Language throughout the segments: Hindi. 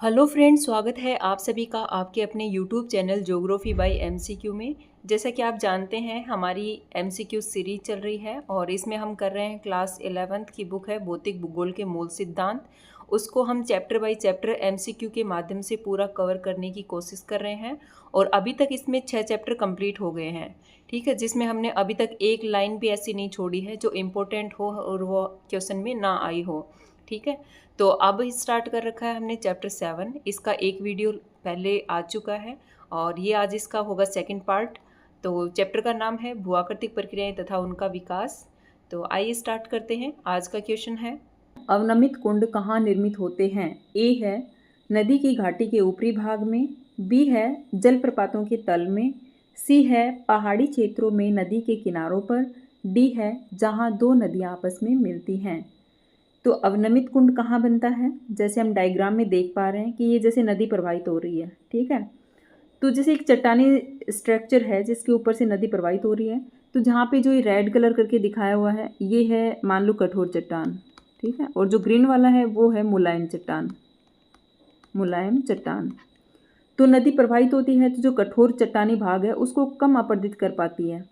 हेलो फ्रेंड्स, स्वागत है आप सभी का आपके अपने YouTube channel geography bye MCQ में। जैसा कि आप जानते हैं हमारी एमसीक्यू सीरीज चल रही है और इसमें हम कर रहे हैं क्लास 11th की बुक है भौतिक भूगोल के मूल सिद्धांत। उसको हम चैप्टर बाय चैप्टर एमसीक्यू के माध्यम से पूरा कवर करने की कोशिश कर रहे हैं और अभी तक इसमें 6 चैप्टर कंप्लीट हो गए हैं। ठीक है, जिसमें हमने अभी तक एक लाइन भी ऐसी नहीं छोड़ी है जो इम्पोर्टेंट हो और वो क्वेश्चन में ना आई हो। ठीक है, तो अब स्टार्ट कर रखा है हमने चैप्टर 7। इसका एक वीडियो पहले आ चुका है और ये आज इसका होगा सेकंड पार्ट। तो चैप्टर का नाम है भूआकृतिक प्रक्रियाएं तथा उनका विकास। तो आइए स्टार्ट करते हैं। आज का क्वेश्चन है, अवनमित कुंड कहाँ निर्मित होते हैं? ए है नदी की घाटी के ऊपरी भाग में, बी है जलप्रपातों के तल में, सी है पहाड़ी क्षेत्रों में नदी के किनारों पर, डी है जहाँ दो नदियाँ आपस में मिलती हैं। तो अवनमित कुंड कहाँ बनता है? जैसे हम डायग्राम में देख पा रहे हैं कि ये जैसे नदी प्रवाहित हो रही है। ठीक है, तो जैसे एक चट्टानी स्ट्रक्चर है जिसके ऊपर से नदी प्रवाहित हो रही है, तो जहाँ पे जो ये रेड कलर करके दिखाया हुआ है ये है मान लो कठोर चट्टान। ठीक है, और जो ग्रीन वाला है वो है मुलायम चट्टान। मुलायम चट्टान। तो नदी प्रवाहित होती है तो जो कठोर चट्टानी भाग है उसको कम अपरदित कर पाती है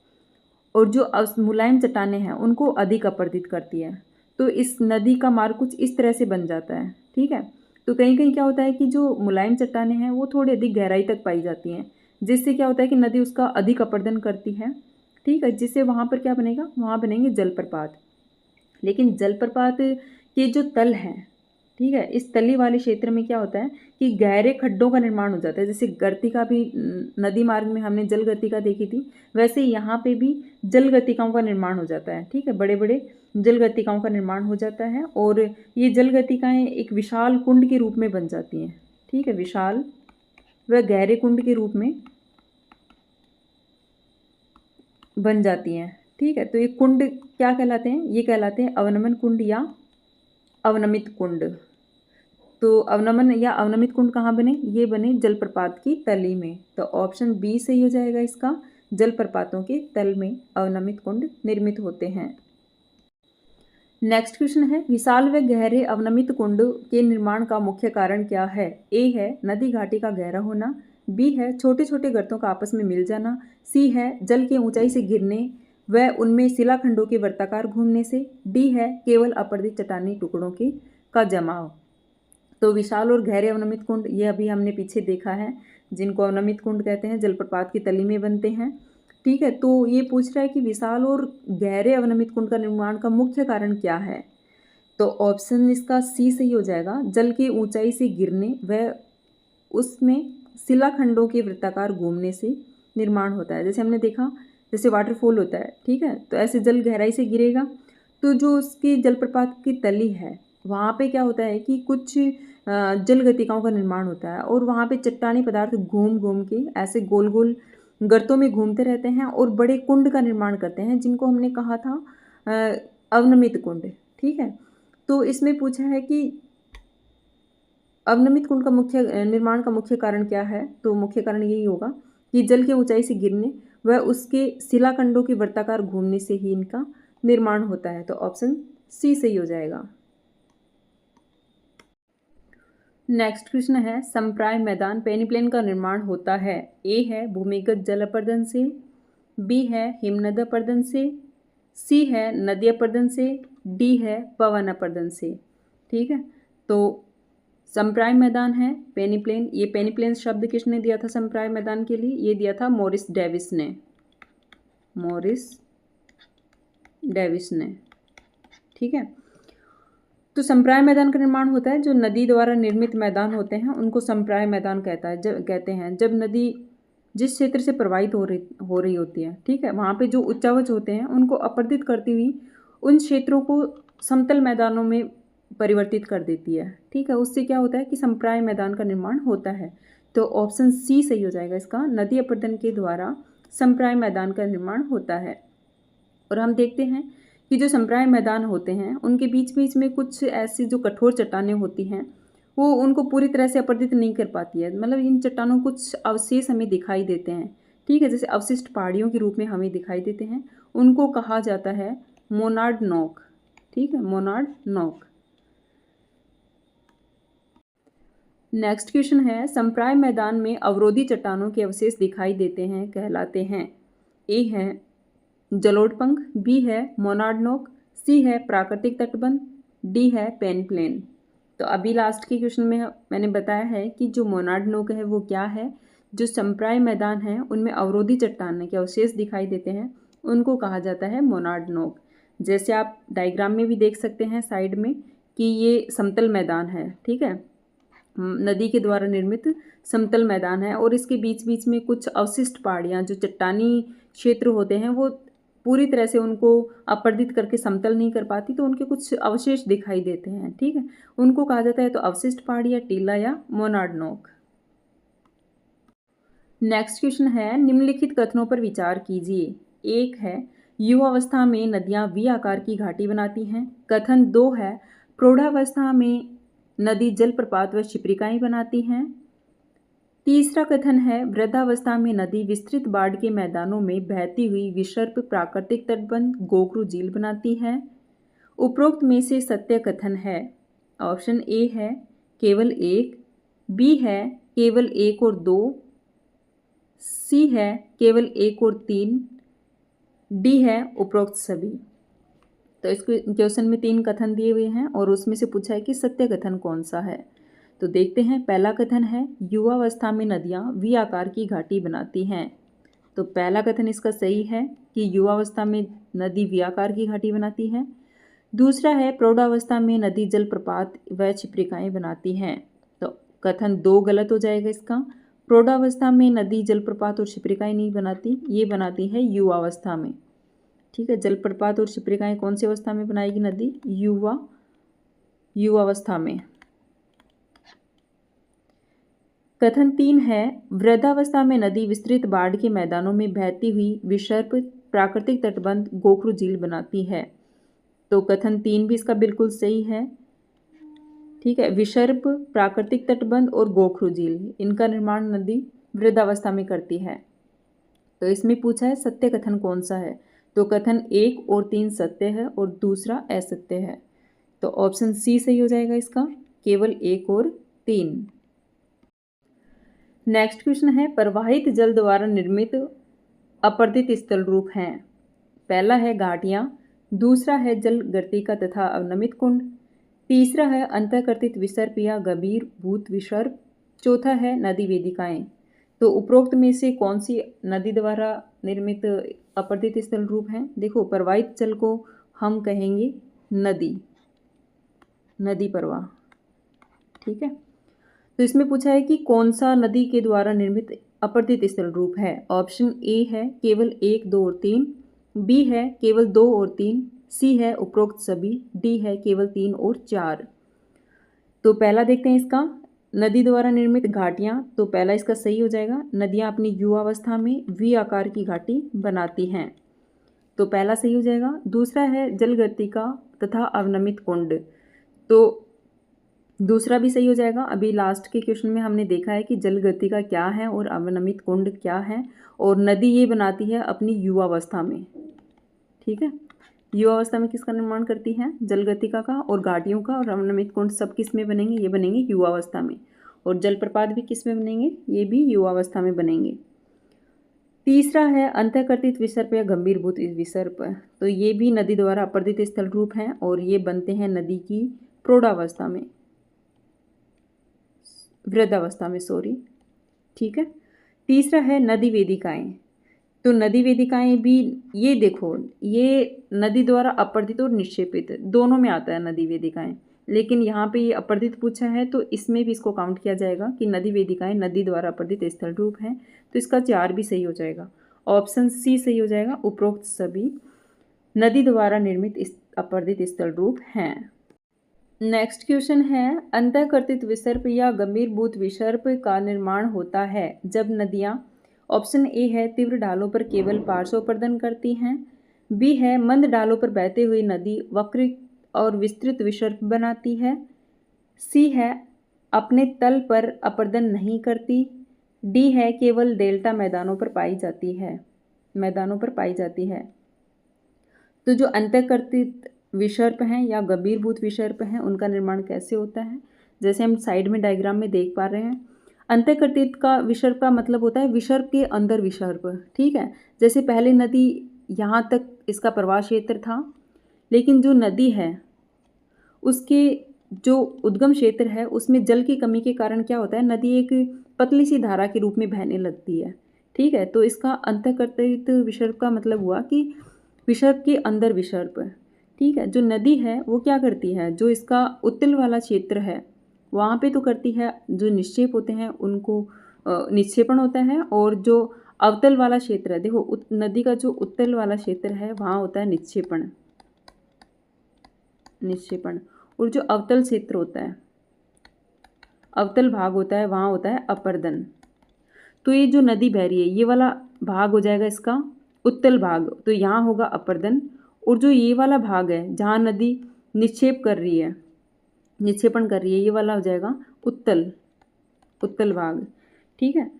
और जो मुलायम चट्टानें हैं उनको अधिक अपरदित करती है। तो इस नदी का मार्ग कुछ इस तरह से बन जाता है। ठीक है, तो कहीं कहीं क्या होता है कि जो मुलायम चट्टानें हैं वो थोड़ी अधिक गहराई तक पाई जाती हैं, जिससे क्या होता है कि नदी उसका अधिक अपरदन करती है। ठीक है, जिससे वहाँ पर क्या बनेगा, वहाँ बनेंगे जलप्रपात। लेकिन जलप्रपात के जो तल हैं, ठीक है, इस तली वाले क्षेत्र में क्या होता है कि गहरे खड्डों का निर्माण हो जाता है। जैसे गर्तिका भी नदी मार्ग में हमने जल गर्तिका देखी थी, वैसे यहाँ पे भी जल गर्तिकाओं का निर्माण हो जाता है। ठीक है, बड़े बड़े जल गर्तिकाओं का निर्माण हो जाता है और ये जल गर्तिकाएँ एक विशाल कुंड के रूप में बन जाती हैं। ठीक है, विशाल व गहरे कुंड के रूप में बन जाती हैं। ठीक है, तो ये कुंड क्या कहलाते हैं? ये कहलाते हैं अवनमन कुंड या अवनमित कुंड। तो अवनमन या अवनमित कुंड कहाँ बने? ये बने जलप्रपात की तली में। तो ऑप्शन बी सही हो जाएगा इसका, जलप्रपातों के तल में अवनमित कुंड निर्मित होते हैं। नेक्स्ट क्वेश्चन है, विशाल व गहरे अवनमित कुंड के निर्माण का मुख्य कारण क्या है? ए है नदी घाटी का गहरा होना, बी है छोटे छोटे गर्तों का आपस में मिल जाना, सी है जल के ऊंचाई से गिरने व उनमें शिलाखंडों के वर्ताकार घूमने से, डी है केवल अपरदित चट्टानी टुकड़ों के का जमाव। तो विशाल और गहरे अवनमित कुंड ये अभी हमने पीछे देखा है, जिनको अवनमित कुंड कहते हैं, जलप्रपात की तली में बनते हैं। ठीक है, तो ये पूछ रहा है कि विशाल और गहरे अवनमित कुंड का निर्माण का मुख्य कारण क्या है? तो ऑप्शन इसका सी सही हो जाएगा, जल की ऊंचाई से गिरने व उसमें शिलाखंडों के वृत्ताकार घूमने से निर्माण होता है। जैसे हमने देखा, जैसे वाटरफॉल होता है, ठीक है, तो ऐसे जल गहराई से गिरेगा तो जो उसकी जलप्रपात की तली है वहाँ पे क्या होता है कि कुछ जल गतिकाओं का निर्माण होता है और वहाँ पे चट्टानी पदार्थ घूम घूम के ऐसे गोल गोल गर्तों में घूमते रहते हैं और बड़े कुंड का निर्माण करते हैं, जिनको हमने कहा था अवनमित कुंड। ठीक है, तो इसमें पूछा है कि अवनमित कुंड का मुख्य निर्माण का मुख्य कारण क्या है? तो मुख्य कारण यही होगा कि जल के ऊंचाई से गिरने व उसके शिलाखंडों के वर्ताकार घूमने से ही इनका निर्माण होता है। तो ऑप्शन सी सही हो जाएगा। नेक्स्ट क्वेश्चन है, संप्राय मैदान पेनिप्लेन का निर्माण होता है? ए है भूमिगत जल अपर्दन से, बी है हिमनद अपर्दन से, सी है नदी अपर्दन से, डी है पवन अपर्दन से। ठीक है, तो संप्राय मैदान है पेनिप्लेन। ये पेनिप्लेन शब्द किसने दिया था संप्राय मैदान के लिए? ये दिया था मॉरिस डेविस ने। मॉरिस डेविस ने। ठीक है, तो संप्राय मैदान का निर्माण होता है जो नदी द्वारा निर्मित मैदान होते हैं उनको संप्राय मैदान कहते हैं जब नदी जिस क्षेत्र से प्रवाहित हो रही होती है। ठीक है, वहाँ पे जो उच्चावच होते हैं उनको अपरदित करती हुई उन क्षेत्रों को समतल मैदानों में परिवर्तित कर देती है। ठीक है, उससे क्या होता है कि संप्राय मैदान का निर्माण होता है। तो ऑप्शन सी सही हो जाएगा इसका, नदी अपरदन के द्वारा संप्राय मैदान का निर्माण होता है। और हम देखते हैं कि जो संप्राय मैदान होते हैं उनके बीच बीच में कुछ ऐसी जो कठोर चट्टानें होती हैं वो उनको पूरी तरह से अपरदित नहीं कर पाती है। मतलब इन चट्टानों कुछ अवशेष हमें दिखाई देते हैं। ठीक है, जैसे अवशिष्ट पहाड़ियों के रूप में हमें दिखाई देते हैं, उनको कहा जाता है मोनार्ड नॉक। ठीक है, मोनार्ड नॉक। नेक्स्ट क्वेश्चन है, संप्राय मैदान में अवरोधी चट्टानों के अवशेष दिखाई देते हैं कहलाते हैं। ए है जलोढ़, बी है मोनाडनोक, सी है प्राकृतिक तटबंध, डी है पेन प्लेन। तो अभी लास्ट के क्वेश्चन में मैंने बताया है कि जो मोनाडनोक है वो क्या है। जो संप्राय मैदान है उनमें अवरोधी चट्टान के अवशेष दिखाई देते हैं उनको कहा जाता है मोनाडनोक। जैसे आप डायग्राम में भी देख सकते हैं साइड में कि ये समतल मैदान है, ठीक है, नदी के द्वारा निर्मित समतल मैदान है और इसके बीच बीच में कुछ अवशिष्ट पहाड़ियाँ जो चट्टानी क्षेत्र होते हैं वो पूरी तरह से उनको अपर्दित करके समतल नहीं कर पाती, तो उनके कुछ अवशेष दिखाई देते हैं, ठीक है, उनको कहा जाता है तो अवशिष्ट पहाड़ी या टीला या मोनाडनोक। नेक्स्ट क्वेश्चन है, निम्नलिखित कथनों पर विचार कीजिए। एक है युवावस्था में नदियां वी आकार की घाटी बनाती हैं। कथन 2 है प्रौढ़ावस्था में नदी जलप्रपात व छिप्रिकाएं बनाती हैं। तीसरा कथन है वृद्धावस्था में नदी विस्तृत बाढ़ के मैदानों में बहती हुई विसर्प प्राकृतिक तटबंध गोखरू झील बनाती है। उपरोक्त में से सत्य कथन है। ऑप्शन ए है केवल एक, बी है केवल एक और दो, सी है केवल एक और तीन, डी है उपरोक्त सभी। तो इस क्वेश्चन में 3 कथन दिए हुए हैं और उसमें से पूछा है कि सत्य कथन कौन सा है। तो देखते हैं, पहला कथन है युवावस्था में नदियां वी आकार की घाटी बनाती हैं। तो पहला कथन इसका सही है कि युवावस्था में नदी वी आकार की घाटी बनाती है। दूसरा है प्रौढ़ावस्था में नदी जलप्रपात व छिप्रिकाएं बनाती हैं। तो कथन 2 गलत हो जाएगा इसका। प्रौढ़ावस्था में नदी जलप्रपात और छिप्रिकाएं नहीं बनाती, ये बनाती है युवावस्था में, ठीक है। जलप्रपात और छिप्रिकाएं कौन सी अवस्था में बनाएगी नदी? युवावस्था में। कथन 3 है वृद्धावस्था में नदी विस्तृत बाढ़ के मैदानों में बहती हुई विसर्प प्राकृतिक तटबंध गोखरू झील बनाती है। तो कथन 3 भी इसका बिल्कुल सही है, ठीक है। विसर्प प्राकृतिक तटबंध और गोखरू झील, इनका निर्माण नदी वृद्धावस्था में करती है। तो इसमें पूछा है सत्य कथन कौन सा है। तो कथन 1 और 3 सत्य है और दूसरा असत्य है। तो ऑप्शन सी सही हो जाएगा इसका, केवल 1 और 3। नेक्स्ट क्वेश्चन है प्रवाहित जल द्वारा निर्मित अपर्दित स्थल रूप हैं। पहला है घाटियाँ, दूसरा है जल गर्तिका तथा अवनमित कुंड, तीसरा है अंतःकर्तित विसर्प या गंभीर भूत विसर्प, चौथा है नदी वेदिकाएं। तो उपरोक्त में से कौन सी नदी द्वारा निर्मित अपर्दित स्थल रूप हैं? देखो, प्रवाहित जल को हम कहेंगे नदी प्रवाह, ठीक है। तो इसमें पूछा है कि कौन सा नदी के द्वारा निर्मित अपर्दित स्थल रूप है। ऑप्शन ए है केवल 1, 2 और 3, बी है केवल 2 और 3, सी है उपरोक्त सभी, डी है केवल 3 और 4। तो पहला देखते हैं इसका, नदी द्वारा निर्मित घाटियाँ। तो पहला इसका सही हो जाएगा, नदियाँ अपनी युवावस्था में वी आकार की घाटी बनाती हैं। तो पहला सही हो जाएगा। दूसरा है जलगर्तिका तथा अवनमित कुंड। तो दूसरा भी सही हो जाएगा। अभी लास्ट के क्वेश्चन में हमने देखा है कि जलगर्तिका क्या है और अवनमित कुंड क्या है, और नदी ये बनाती है अपनी युवावस्था में, ठीक है। युवावस्था में किसका निर्माण करती है? जलगर्तिका का, और घाटियों का और अवनमित कुंड सब किस में बनेंगे? ये बनेंगे युवावस्था में। और जलप्रपात भी किस में बनेंगे? ये भी युवावस्था में बनेंगे। तीसरा है अंतःकर्तित विसर्प या गंभीर भूत विसर्प। तो ये भी नदी द्वारा अपर्दित स्थल रूप हैं और ये बनते हैं नदी की प्रौढ़ावस्था में, वृद्धावस्था में, सॉरी, ठीक है। तीसरा है नदी वेदिकाएं। तो नदी वेदिकाएं भी, ये देखो, ये नदी द्वारा अपर्दित और निक्षेपित दोनों में आता है नदी वेदिकाएं, लेकिन यहाँ पे ये अपर्दित पूछा है तो इसमें भी इसको काउंट किया जाएगा कि नदी वेदिकाएं नदी द्वारा अपर्दित स्थल रूप हैं। तो इसका 4 भी सही हो जाएगा। ऑप्शन सी सही हो जाएगा, उपरोक्त सभी नदी द्वारा निर्मित अपर्दित स्थल रूप हैं। नेक्स्ट क्वेश्चन है अंतःकर्तित विसर्प या गंभीर भूत विसर्प का निर्माण होता है जब नदियाँ, ऑप्शन ए है तीव्र ढालों पर केवल पार्श्व अपर्दन करती हैं, बी है मंद ढालों पर बहते हुए नदी वक्र और विस्तृत विसर्प बनाती है, सी है अपने तल पर अपर्दन नहीं करती, डी है केवल डेल्टा मैदानों पर पाई जाती है। तो जो अंतःकर्तित विसर्प हैं या गंभीरभूत विसर्प हैं उनका निर्माण कैसे होता है? जैसे हम साइड में डायग्राम में देख पा रहे हैं। अंतःकृतित का विसर्ग का मतलब होता है विसर्ग के अंदर विसर्ग, ठीक है। जैसे पहले नदी यहाँ तक इसका प्रवाह क्षेत्र था, लेकिन जो नदी है उसके जो उद्गम क्षेत्र है उसमें जल की कमी के कारण क्या होता है, नदी एक पतली सी धारा के रूप में बहने लगती है, ठीक है। तो इसका अंतःकृतित विसर्ग का मतलब हुआ कि विसर्ग के अंदर विसर्ग, ठीक है। जो नदी है वो क्या करती है, जो इसका उत्तल वाला क्षेत्र है वहाँ पे तो करती है, जो निक्षेप होते हैं उनको निक्षेपण होता है, और जो अवतल वाला क्षेत्र है, देखो नदी का जो उत्तल वाला क्षेत्र है वहाँ होता है निक्षेपण, निक्षेपण। और जो अवतल क्षेत्र होता है, अवतल भाग होता है, वहाँ होता है अपर्दन। तो ये जो नदी बह रही है ये वाला भाग हो जाएगा इसका उत्तल भाग, तो यहाँ होगा अपर्दन। और जो ये वाला भाग है जहाँ नदी निक्षेप कर रही है, निक्षेपण कर रही है, ये वाला हो जाएगा उत्तल, उत्तल भाग, ठीक है।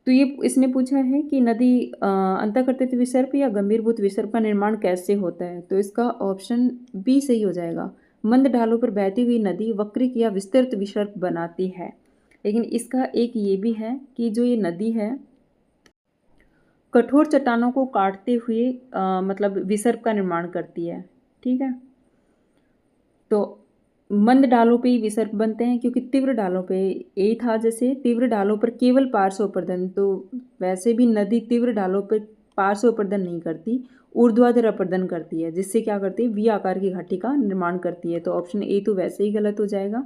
तो ये इसने पूछा है कि नदी अंतःकृतित विसर्प या गंभीरभूत विसर्प का निर्माण कैसे होता है, तो इसका ऑप्शन बी सही हो जाएगा। मंद ढालों पर बहती हुई नदी वक्रिक या विस्तृत विसर्प बनाती है। लेकिन इसका एक ये भी है कि जो ये नदी है कठोर चट्टानों को काटते हुए मतलब विसर्प का निर्माण करती है, ठीक है। तो मंद ढालों पे ही विसर्प बनते हैं, क्योंकि तीव्र ढालों पे यही था, जैसे तीव्र ढालों पर केवल पार्श्व अपर्दन, तो वैसे भी नदी तीव्र ढालों पर पार्श्व अपर्दन नहीं करती, ऊर्ध्वाधर अपर्दन करती है, जिससे क्या करती है, वी आकार की घाटी का निर्माण करती है। तो ऑप्शन ए तो वैसे ही गलत हो जाएगा।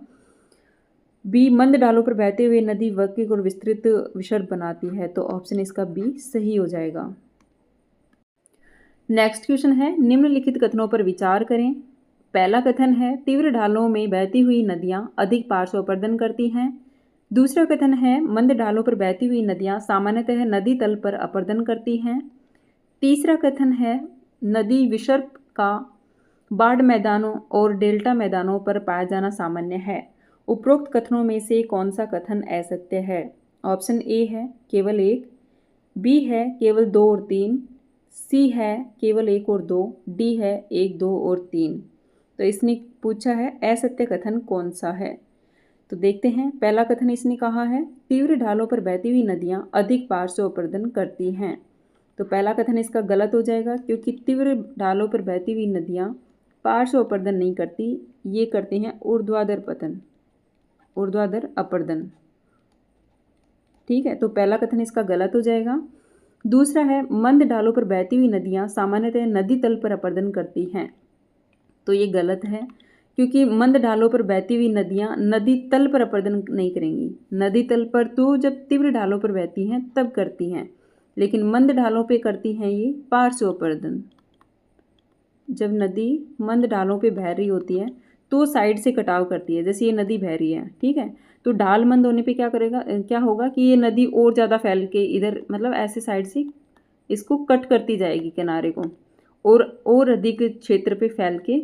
बी मंद ढालों पर बहते हुए नदी वक्रिक और विस्तृत विसर्प बनाती है, तो ऑप्शन इसका बी सही हो जाएगा। नेक्स्ट क्वेश्चन है, निम्नलिखित कथनों पर विचार करें। पहला कथन है तीव्र ढालों में बहती हुई नदियां अधिक पार्श्व अपर्दन करती हैं। दूसरा कथन है मंद ढालों पर बहती हुई नदियां सामान्यतः नदी तल पर अपर्दन करती हैं। तीसरा कथन है नदी विसर्प का बाढ़ मैदानों और डेल्टा मैदानों पर पाया जाना सामान्य है। उपरोक्त कथनों में से कौन सा कथन असत्य है? ऑप्शन ए है केवल एक, बी है केवल 2 और 3, सी है केवल 1 और 2, डी है 1, 2 और 3। तो इसने पूछा है असत्य कथन कौन सा है। तो देखते हैं। पहला कथन इसने कहा है तीव्र ढालों पर बहती हुई नदियां अधिक पार्श्व अपर्दन करती हैं। तो पहला कथन इसका गलत हो जाएगा, क्योंकि तीव्र ढालों पर बहती हुई नदियां पार्श्व अपर्दन नहीं करती, ये करती हैं ऊर्ध्वाधर पतन, ऊर्ध्वाधर अपर्दन, ठीक है। तो पहला कथन इसका गलत हो जाएगा। दूसरा है मंद ढालों पर बहती हुई नदियां सामान्यतः नदी तल पर अपर्दन करती हैं, तो ये गलत है, क्योंकि मंद ढालों पर बहती हुई नदियां नदी तल पर अपर्दन नहीं करेंगी। नदी तल पर तो जब तीव्र ढालों पर बहती हैं तब करती हैं, लेकिन मंद ढालों पे करती हैं ये पार्श्व अपर्दन। जब नदी मंद ढालों पे बह रही होती है तो साइड से कटाव करती है, जैसे ये नदी बह रही है, ठीक है। तो ढाल मंद होने पे क्या होगा कि ये नदी और ज़्यादा फैल के इधर मतलब ऐसे साइड से इसको कट करती जाएगी किनारे को, और अधिक क्षेत्र पे फैल के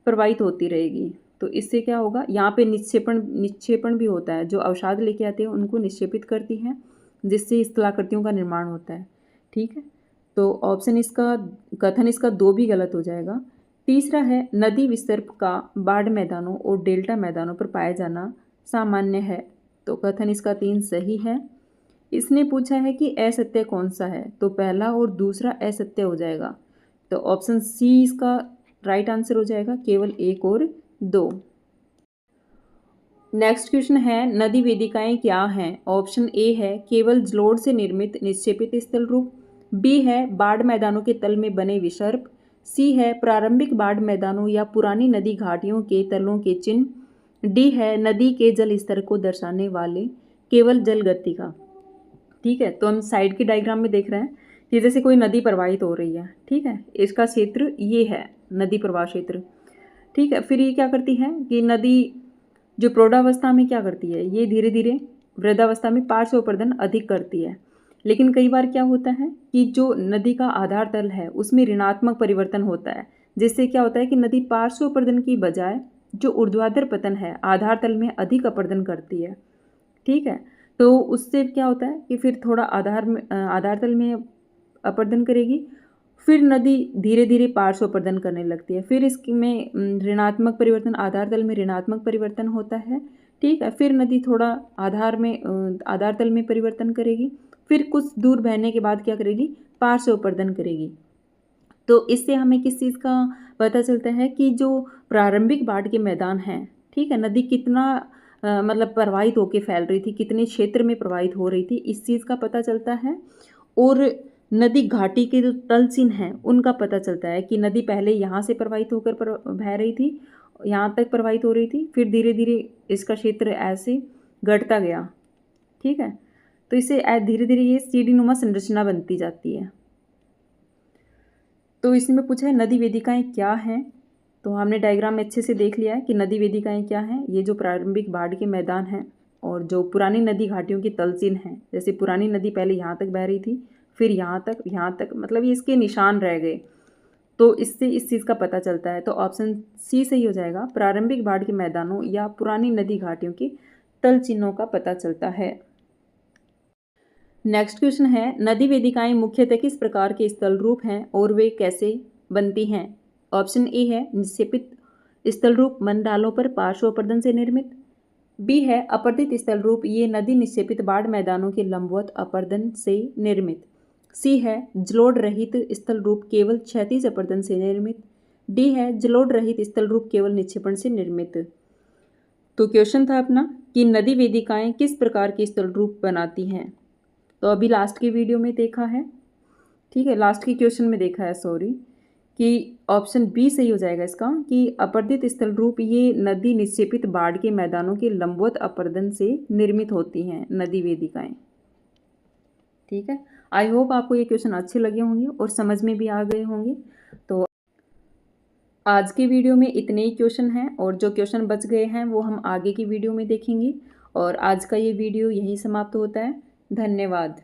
प्रवाहित होती रहेगी। तो इससे क्या होगा, यहाँ पे निक्षेपण भी होता है, जो अवसाद लेके आते हैं उनको निक्षेपित करती हैं, जिससे स्थलाकृतियों का निर्माण होता है, ठीक है। तो ऑप्शन इसका कथन इसका 2 भी गलत हो जाएगा। तीसरा है नदी विसर्प का बाढ़ मैदानों और डेल्टा मैदानों पर पाया जाना सामान्य है, तो कथन इसका 3 सही है। इसने पूछा है कि असत्य कौन सा है, तो पहला और दूसरा असत्य हो जाएगा, तो ऑप्शन सी इसका राइट आंसर हो जाएगा, केवल 1 और 2। नेक्स्ट क्वेश्चन है नदी वेदिकाएं क्या हैं? ऑप्शन ए है केवल जलोढ़ से निर्मित निक्षेपित स्थल रूप, बी है बाढ़ मैदानों के तल में बने विसर्प, सी है प्रारंभिक बाढ़ मैदानों या पुरानी नदी घाटियों के तलों के चिन्ह, डी है नदी के जल स्तर को दर्शाने वाले केवल जल गति का, ठीक है। तो हम साइड की डायग्राम में देख रहे हैं, ये जैसे कोई नदी प्रवाहित हो रही है, ठीक है, इसका क्षेत्र ये है नदी प्रवाह क्षेत्र, ठीक है। फिर ये क्या करती है कि नदी जो प्रौढ़ावस्था में क्या करती है, ये धीरे धीरे वृद्धावस्था में पार्श्व अपर्दन अधिक करती है। लेकिन कई बार क्या होता है कि जो नदी का आधार तल है उसमें ऋणात्मक परिवर्तन होता है, जिससे क्या होता है कि नदी पार्श्व अपर्दन की बजाय जो ऊर्ध्वाधर पतन है आधार तल में अधिक अपर्दन करती है, ठीक है। तो उससे क्या होता है कि फिर थोड़ा आधार तल में अपर्दन करेगी, फिर नदी धीरे धीरे पार्श्व अपर्दन करने लगती है, फिर इसमें ऋणात्मक परिवर्तन, आधार तल में ऋणात्मक परिवर्तन होता है, ठीक है। फिर नदी थोड़ा आधार तल में परिवर्तन करेगी, फिर कुछ दूर बहने के बाद क्या करेगी, पार से अपर्दन करेगी। तो इससे हमें किस चीज़ का पता चलता है कि जो प्रारंभिक बाढ़ के मैदान हैं, ठीक है, नदी कितना मतलब प्रवाहित होकर फैल रही थी, कितने क्षेत्र में प्रवाहित हो रही थी, इस चीज़ का पता चलता है। और नदी घाटी के जो तल चिन्ह हैं उनका पता चलता है कि नदी पहले यहाँ से प्रवाहित होकर बह रही थी, यहाँ तक प्रवाहित हो रही थी, फिर धीरे धीरे इसका क्षेत्र ऐसे घटता गया। ठीक है, तो इससे धीरे धीरे ये सीढ़ी नुमा संरचना बनती जाती है। तो इसमें पूछा है नदी वेदिकाएं क्या हैं, तो हमने डायग्राम में अच्छे से देख लिया है कि नदी वेदिकाएं क्या हैं। ये जो प्रारंभिक बाढ़ के मैदान हैं और जो पुरानी नदी घाटियों की तलचिन्ह हैं, जैसे पुरानी नदी पहले यहाँ तक बह रही थी, फिर यहाँ तक मतलब ये इसके निशान रह गए, तो इससे इस चीज़ का पता चलता है। तो ऑप्शन सी सही हो जाएगा, प्रारंभिक बाढ़ के मैदानों या पुरानी नदी घाटियों के तल चिन्हों का पता चलता है। नेक्स्ट क्वेश्चन है, नदी वेदिकाएं मुख्यतः किस प्रकार के स्थल रूप हैं और वे कैसे बनती हैं। ऑप्शन ए है निक्षेपित स्थल रूप मन ढालों पर पार्श्व अपर्दन से निर्मित। बी है अपर्दित स्थल रूप, ये नदी निक्षेपित बाढ़ मैदानों के लंबवत अपर्दन से निर्मित। सी है जलोढ़ रहित स्थल रूप, केवल क्षैतिज अपर्दन से निर्मित। डी है जलोढ़ रहित स्थल रूप, केवल निक्षेपण से निर्मित। तो क्वेश्चन था अपना कि नदी वेदिकाएं किस प्रकार के स्थल रूप बनाती हैं, तो अभी लास्ट की वीडियो में देखा है, ठीक है, लास्ट की क्वेश्चन में देखा है सॉरी, कि ऑप्शन बी सही हो जाएगा इसका, कि अपर्दित स्थल रूप ये नदी निक्षेपित बाढ़ के मैदानों के लंबवत अपर्दन से निर्मित होती हैं नदी वेदिकाएं। ठीक है, आई होप आपको ये क्वेश्चन अच्छे लगे होंगे और समझ में भी आ गए होंगे। तो आज की वीडियो में इतने ही क्वेश्चन हैं और जो क्वेश्चन बच गए हैं वो हम आगे की वीडियो में देखेंगे। और आज का ये वीडियो यहीं समाप्त होता है। धन्यवाद।